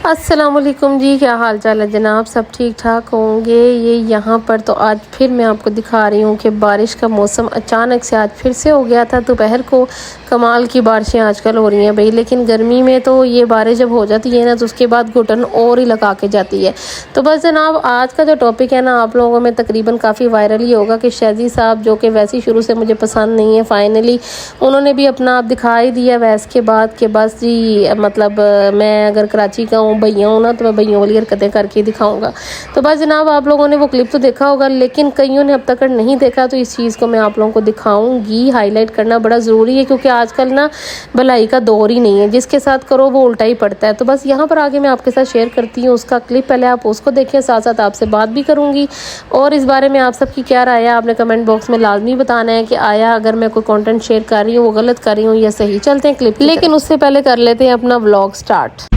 अस्सलामुअलैकुम जी, क्या हाल चाल है जनाब। सब ठीक ठाक होंगे। ये यहाँ पर तो आज फिर मैं आपको दिखा रही हूँ कि बारिश का मौसम अचानक से आज फिर से हो गया था। दोपहर को कमाल की बारिशें आजकल हो रही हैं भाई, लेकिन गर्मी में तो ये बारिश जब हो जाती है ना तो उसके बाद घुटन और ही लगा के जाती है। तो बस जनाब आज का जो टॉपिक है ना आप लोगों में तकरीबन काफ़ी वायरल ही होगा कि शाजी साहब जो कि वैसे ही शुरू से मुझे पसंद नहीं है, फाइनली उन्होंने भी अपना आप दिखा ही दिया वैस के बाद कि बस जी मतलब मैं अगर कराची का हूँ भैया हूँ ना तो मैं भैयों वाली हरकतें करके दिखाऊंगा। तो बस जनाब आप लोगों ने वो क्लिप तो देखा होगा, लेकिन कईयों ने अब तक नहीं देखा, तो इस चीज़ को मैं आप लोगों को दिखाऊंगी। हाईलाइट करना बड़ा ज़रूरी है क्योंकि आजकल ना भलाई का दौर ही नहीं है, जिसके साथ करो वो उल्टा ही पड़ता है। तो बस यहाँ पर आगे मैं आपके साथ शेयर करती हूँ उसका क्लिप, पहले आप उसको देखें, साथ साथ आपसे बात भी करूँगी और इस बारे में आप सबकी क्या राय है आपने कमेंट बॉक्स में लाजमी बताना है कि आया अगर मैं कोई कंटेंट शेयर कर रही हूँ वो गलत कर रही हूँ या सही। चलते हैं क्लिप, लेकिन उससे पहले कर लेते हैं अपना व्लॉग स्टार्ट।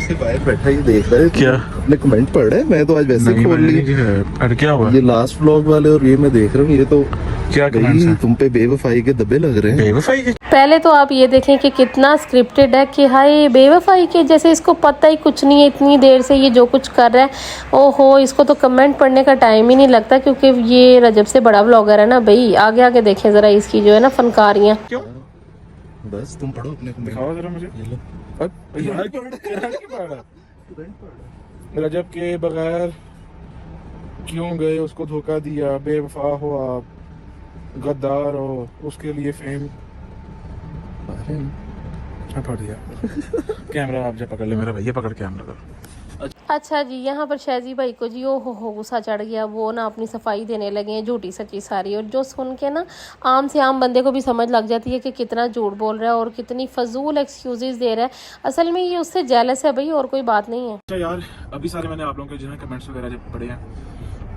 से बाहर बैठा ही देख रहा है क्या आपने कमेंट पढ़ा है? मैं तो आज वैसे ही खोल ली। क्या हुआ? ये लास्ट व्लॉग वाले और ये मैं देख रहा हूँ, ये तो क्या गई तुम पे बेवफाई के दबे लग रहे हैं। बेवफाई के? पहले तो आप ये देखें कि कितना स्क्रिप्टेड है कि हाय बेवफाई के जैसे इसको पता ही कुछ नहीं है, इतनी देर से ये जो कुछ कर रहा है। ओहो, इसको तो कमेंट पढ़ने का टाइम ही नहीं लगता क्योंकि ये रजब से बड़ा व्लॉगर है ना भाई। आगे आगे देखें जरा इसकी जो है ना फनकारियाँ। क्यों? बस तुम पढ़ो अपने को, दिखाओ जरा मुझे। रजब के बगैर क्यों गए, उसको धोखा दिया, बेवफा हो आप, गद्दार हो, उसके लिए फेम पढ़ दिया। कैमरा आप जब पकड़ ले मेरा भैया, पकड़ कैमरा कर। अच्छा जी, यहाँ पर शाजी भाई को जी ओ हो गुस्सा चढ़ गया, वो ना अपनी सफाई देने लगे हैं झूठी सच्ची सारी, और जो सुन के ना आम से आम बंदे को भी समझ लग जाती है कि कितना झूठ बोल रहा है और कितनी फजूल एक्सक्यूजेस दे रहा है। असल में ये उससे जेलस है भाई, और कोई बात नहीं है। अच्छा यार, अभी सारे मैंने आप लोगों के जो है कमेंट्स वगैरह जब पढ़े हैं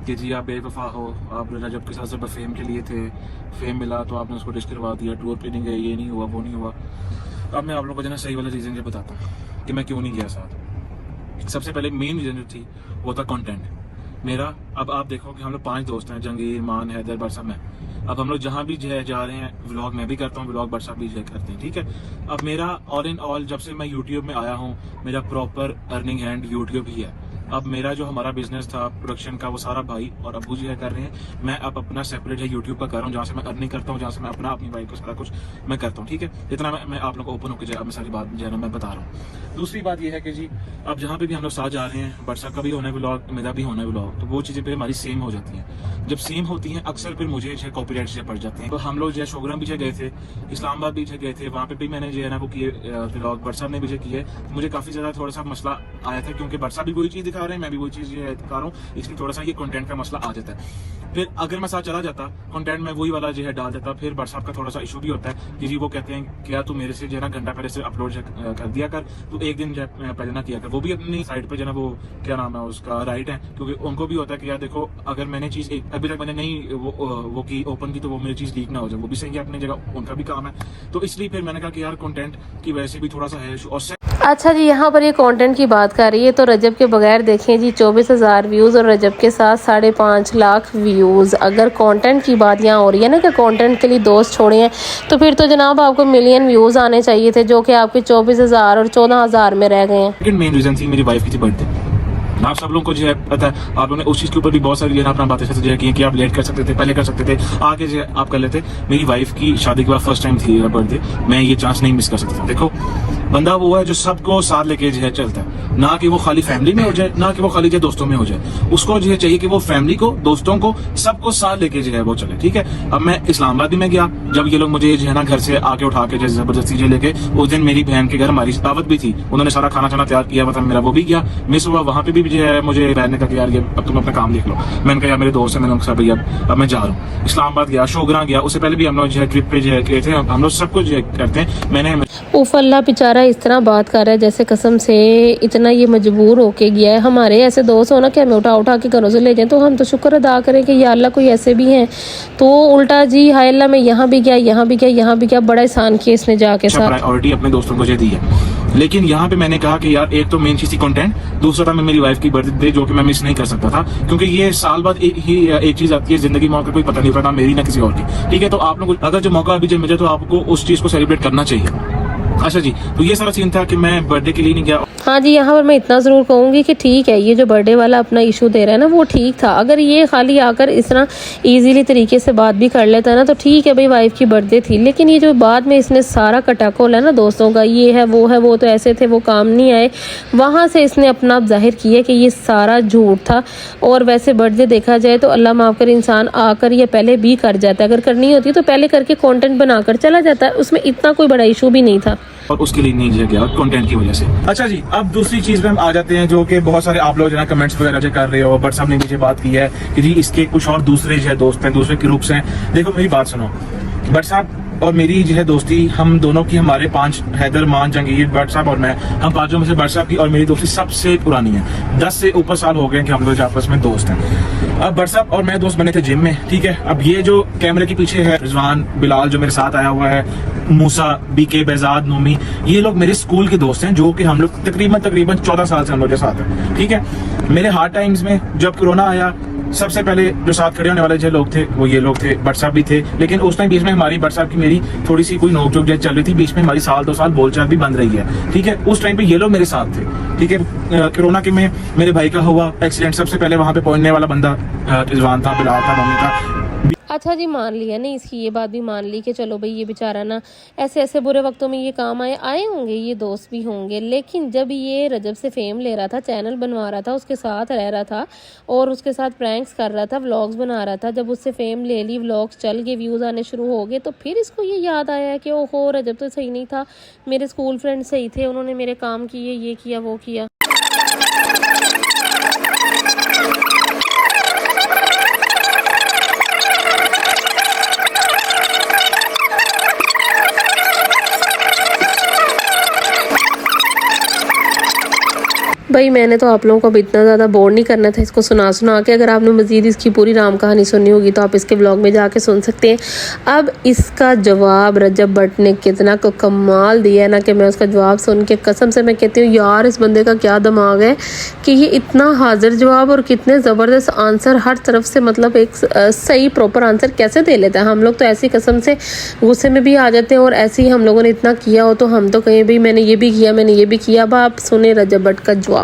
कि जी आप बेवफा हो, आप रजब के साथ सब फेम के लिए थे, फेम मिला तो आपने उसको डिश करवा दिया, टूर पे नहीं गए, ये नहीं हुआ वो नहीं हुआ। अब मैं आप लोगों को जो है सही वाला रीज़न जो बताता हूँ कि मैं क्यों नहीं गया साथ। सबसे पहले मेन रीज़न जो थी वो था कंटेंट मेरा। अब आप देखो कि हम लोग 5 दोस्त हैं, जंगीर, मान, हैदर, बरसा, मैं। अब हम लोग जहाँ भी जो है जा रहे हैं, व्लॉग मैं भी करता हूँ, व्लॉग बरसा भी जो है करते हैं, ठीक है। अब मेरा ऑल इन ऑल जब से मैं यूट्यूब में आया हूँ, मेरा प्रॉपर अर्निंग हैंड यूट्यूब ही है। अब मेरा जो हमारा बिजनेस था प्रोडक्शन का वो सारा भाई और अबू जी है कर रहे हैं। मैं अब अपना सेपरेट है यूट्यूब का कर रहा हूँ, जहाँ से मैं अर्निंग करता हूँ, जहाँ से मैं अपनी वाइफ को सारा कुछ मैं करता हूँ, ठीक है। इतना मैं आप लोग को ओपन होकर मैं सारी बात जो है ना मैं बता रहा हूँ। दूसरी बात यह है कि जी अब जहाँ पे भी हम लोग साथ जा रहे हैं, बरसा का भी होना है व्लॉग, मेरा भी होना है व्लॉग, तो वो चीज़ें फिर हमारी सेम हो जाती हैं। जब सेम होती हैं अक्सर फिर मुझे जो है कॉपीराइट से पड़ जाते हैं। तो हम लोग जो है शोग्राम भी गए थे, इस्लामाबाद भी गए थे, वहाँ पे भी मैंने जो है ना वो किए व्लॉग, बरसा ने भी किए। तो मुझे काफ़ी ज़्यादा थोड़ा सा मसला आया था क्योंकि बरसा भी वही चीज़ दिखा रहे हैं, मैं भी वही चीज़ दिखा रहा हूँ, इसलिए थोड़ा सा ये कंटेंट का मसला आ जाता है। फिर अगर मैं साथ चला जाता कंटेंट में वही वाला जो है डाल देता, फिर बरसात का थोड़ा सा इशू भी होता है कि जी वो कहते हैं क्या तू मेरे से जो है ना घंटा पहले से अपलोड कर दिया कर, तू एक दिन जो पहले ना किया कर। वो भी अपनी साइड पे जो है ना वो क्या नाम है उसका राइट है, क्योंकि उनको भी होता है कि यार देखो अगर मैंने चीज़ अभी तक मैंने नहीं वो की ओपन की तो वो मेरी चीज़ लीक ना हो जाए, वो भी सही है अपनी जगह, उनका भी काम है। तो इसलिए फिर मैंने कहा कि यार कंटेंट की वजह से भी थोड़ा सा है इशू। और अच्छा जी, यहाँ पर ये कंटेंट की बात कर रही है तो रजब के बगैर देखें जी 24,000 व्यूज़ और रजब के साथ 5.5 लाख व्यूज़। अगर कंटेंट की बात यहाँ हो रही है ना कि कंटेंट के लिए दोस्त छोड़े हैं, तो फिर तो जनाब आपको मिलियन व्यूज़ आने चाहिए थे, जो कि आपके 24,000 और 14,000 में रह गए हैं। लेकिन मेन रीज़न थी मेरी वाइफ की थी बर्थडे। आप सब लोगों को जो है पता है, आप लोगों ने उस चीज़ के ऊपर भी बहुत सारी जो है अपना बातें जो है की कि आप लेट कर सकते थे, पहले कर सकते थे, आगे जो आप कर लेते। मेरी वाइफ की शादी के बाद फर्स्ट टाइम थी बर्थडे, मैं ये चांस नहीं मिस कर सकता। देखो बंदा वो है जो सबको साथ लेके जो है चलता है, ना कि वो खाली फैमिली में हो जाए, ना कि वो खाली जो दोस्तों में हो जाए। उसको जो है चाहिए कि वो फैमिली को, दोस्तों को, सबको साथ लेके जो है वो चले, ठीक है। अब मैं इस्लामाबाद में गया, जब ये लोग मुझे जो है ना घर से आके उठा के जबरदस्ती जो लेके, उस दिन मेरी बहन के घर हमारी दावत भी थी, उन्होंने सारा खाना खाना तैयार किया, मतलब मेरा वो भी गया मिस हुआ। वहाँ पे भी जो है मुझे बहन ने कहा कि यार ये अब तुम अपना काम देख लो। मैंने कहा यार मेरे दोस्त है, मैंने उनके साथ भैया अब मैं जा रहा हूँ। इस्लामाबाद गया, शोगरा गया, उससे पहले भी हम लोग जो है ट्रिप पे जो है गए थे, हम लोग सब कुछ जो है करते हैं। मैंने उफ अल्लाह, बेचारा इस तरह बात कर रहा है जैसे कसम से इतना ये मजबूर होके गया है। हमारे ऐसे दोस्त हो ना कि हमें उठा उठा के घरों से ले जाए तो हम तो शुक्र अदा करें कि या अल्लाह कोई ऐसे भी हैं। तो उल्टा जी हाय अल्लाह मैं यहाँ भी गया, यहाँ भी गया, यहाँ भी गया, बड़ा एहसान किया इसने जाके साथ। प्रायोरिटी अपने दोस्तों को जो दी है, लेकिन यहाँ पे मैंने कहा कि यार एक तो मेन चीज कंटेंट, दूसरा था मैं मेरी वाइफ की बर्थडे जो कि मैं मिस नहीं कर सकता था, क्योंकि ये साल बाद एक चीज आती है जिंदगी में, आपको कोई पता नहीं पड़ता मेरी ना किसी और की। ठीक है, तो आप लोग अगर जो मौका अभी जब मिले तो आपको उस चीज को सेलिब्रेट करना चाहिए। अच्छा जी, तो ये सारा सीन था कि मैं बर्थडे के लिए नहीं गया। हाँ जी, यहाँ पर मैं इतना ज़रूर कहूँगी कि ठीक है, ये जो बर्थडे वाला अपना इशू दे रहा है ना वो ठीक था। अगर ये खाली आकर इस तरह इजीली तरीके से बात भी कर लेता है ना तो ठीक है भाई, वाइफ की बर्थडे थी। लेकिन ये जो बाद में इसने सारा कटाकोल है ना दोस्तों का, ये है वो तो ऐसे थे, वो काम नहीं आए, वहाँ से इसने अपना आप जाहिर किया कि ये सारा झूठ था। और वैसे बर्थडे देखा जाए तो अल्लाह माफ़ कर, इंसान आकर ये पहले भी कर जाता है, अगर करनी होती तो पहले करके कॉन्टेंट बनाकर चला जाता है, उसमें इतना कोई बड़ा इशू भी नहीं था। और उसके लिए नहीं गया कंटेंट की वजह से। अच्छा जी, अब दूसरी चीज पे हम आ जाते हैं जो कि बहुत सारे आप लोग जो है कमेंट्स वगैरह जो कर रहे हो, बट साहब ने नीचे बात की है कि जी इसके कुछ और दूसरे जो है दोस्त हैं, दूसरे ग्रुप्स हैं। देखो मेरी बात सुनो, बट साहब और मेरी जो है दोस्ती, हम दोनों की, हमारे 5 हैदर, मान, जंगीर, भट्ट साहब और मैं, हम 5 में से भट्ट साहब की और मेरी दोस्ती सबसे पुरानी है। 10 से ऊपर साल हो गए कि हम लोग आपस में दोस्त हैं। अब भट्ट साहब और मैं दोस्त बने थे जिम में, ठीक है। अब ये जो कैमरे के पीछे है रिजवान, बिलाल जो मेरे साथ आया हुआ है, मूसा, बीके, बेजाद, नोमी, ये लोग मेरे स्कूल के दोस्त हैं जो कि हम लोग तकरीबन 14 साल से हम लोग के साथ हैं, ठीक है। मेरे हार्ड टाइम्स में जब कोरोना आया, सबसे पहले जो साथ खड़े होने वाले जो लोग थे वो ये लोग थे, भट्ट साहब भी थे। लेकिन उस टाइम बीच में हमारी भट्ट साहब की मेरी थोड़ी सी कोई नोकझोंक जैसे चल रही थी, बीच में हमारी साल 2 साल बोलचाल भी बंद रही है, ठीक है। उस टाइम पे ये लोग मेरे साथ थे, ठीक है। कोरोना के में मेरे भाई का हुआ एक्सीडेंट, सबसे पहले वहां पे पहुंचने वाला बंदा रिजवान था, बिलाल था, मम्मी था। अच्छा जी, मान लिया नहीं, इसकी ये बात भी मान ली कि चलो भाई ये बेचारा ना ऐसे बुरे वक्तों में ये काम आए होंगे, ये दोस्त भी होंगे। लेकिन जब ये रजब से फेम ले रहा था, चैनल बनवा रहा था, उसके साथ रह रहा था और उसके साथ प्रैंक्स कर रहा था, व्लॉग्स बना रहा था, जब उससे फेम ले ली, व्लॉग्स चल गए, व्यूज़ आने शुरू हो गए, तो फिर इसको ये याद आया कि ओहो रजब तो सही नहीं था, मेरे स्कूल फ्रेंड सही थे, उन्होंने मेरे काम किए, ये किया वो किया। भाई मैंने तो आप लोगों को अब इतना ज़्यादा बोर नहीं करना था इसको सुना के। अगर आपने मज़ीद इसकी पूरी राम कहानी सुननी होगी तो आप इसके व्लॉग में जाके सुन सकते हैं। अब इसका जवाब रजब भट्ट ने कितना को कमाल दिया है ना कि मैं उसका जवाब सुन के कसम से मैं कहती हूँ यार इस बंदे का क्या दिमाग है कि ये इतना हाजिर जवाब और कितने ज़बरदस्त आंसर हर तरफ से, मतलब एक सही प्रॉपर आंसर कैसे दे लेता है। हम लोग तो ऐसी कसम से गुस्से में भी आ जाते हैं और ऐसे ही हम लोगों ने इतना किया हो तो हम तो कहें भाई मैंने ये भी किया, मैंने ये भी किया। अब आप सुने रजब भट्ट का जवाब।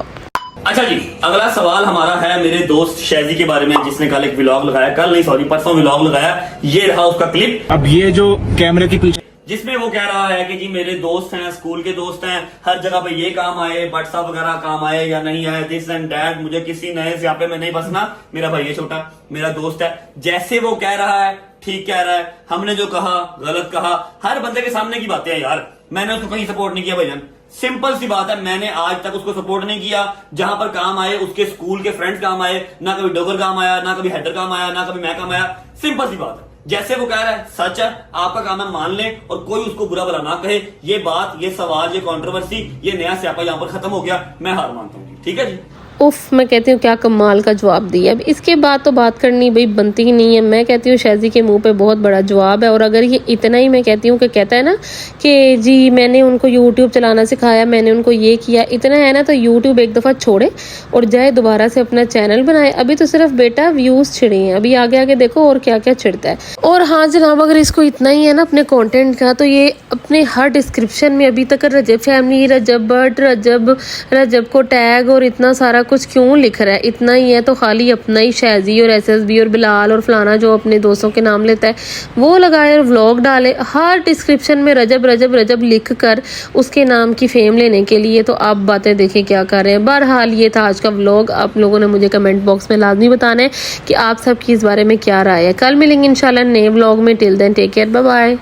अच्छा जी, अगला सवाल हमारा है मेरे दोस्त शैजी के बारे में, जिसने कल एक व्लॉग लगाया, कल नहीं सॉरी परसों व्लॉग लगाया। ये रहा उसका क्लिप। अब ये जो कैमरे के पीछे जिसमें वो कह रहा है कि जी मेरे दोस्त हैं, स्कूल के दोस्त हैं, हर जगह पे ये काम आए, व्हाट्सएप वगैरह काम आए या नहीं आए, दिस एंड दैट, मुझे किसी नए स्यापे में नहीं फंसना, मेरा भाई है छोटा, मेरा दोस्त है। जैसे वो कह रहा है ठीक कह रहा है, हमने जो कहा गलत कहा, हर बंदे के सामने की बातें हैं यार। मैंने उसको कहीं सपोर्ट नहीं किया भाईजान, सिंपल सी बात है, मैंने आज तक उसको सपोर्ट नहीं किया। जहां पर काम आए उसके स्कूल के फ्रेंड्स काम आए, ना कभी डोगर काम आया, ना कभी हैदर काम आया, ना कभी मैं काम आया। सिंपल सी बात है, जैसे वो कह रहा है सच है, आपका काम है मान लें और कोई उसको बुरा भला ना कहे। ये बात, ये सवाल, ये कंट्रोवर्सी, ये नया स्यापा यहां पर खत्म हो गया, मैं हार मानता हूं। ठीक है जी। उफ, मैं कहती हूँ क्या कमाल का जवाब दिया। अब इसके बाद तो बात करनी भाई बनती ही नहीं है। मैं कहती हूँ शैजी के मुंह पे बहुत बड़ा जवाब है। और अगर ये इतना ही, मैं कहती हूँ कि कहता है ना कि जी मैंने उनको यूट्यूब चलाना सिखाया, मैंने उनको ये किया, इतना है ना तो यूट्यूब एक दफ़ा छोड़े और जाए दोबारा से अपना चैनल बनाए। अभी तो सिर्फ बेटा व्यूज़ छिड़े हैं, अभी आगे आगे देखो और क्या क्या छिड़ता है। और हाँ जनाब, अगर इसको इतना ही है ना अपने कॉन्टेंट का, तो ये अपने हर डिस्क्रिप्शन में अभी तक रजब फैमिली, रजब भट्ट, रजब को टैग और इतना सारा कुछ क्यों लिख रहा है। इतना ही है तो खाली अपना ही शैजी और SSB और बिलाल और फलाना जो अपने दोस्तों के नाम लेता है वो लगाए और व्लॉग डाले। हर डिस्क्रिप्शन में रजब रजब रजब लिख कर उसके नाम की फेम लेने के लिए। तो आप बातें देखें क्या कर रहे हैं। बहरहाल ये था आज का व्लॉग। आप लोगों ने मुझे कमेंट बॉक्स में लाजमी बताना है कि आप सबकी इस बारे में क्या राय है। कल मिलेंगे इंशाल्लाह नए व्लॉग में। Till then take care, bye bye.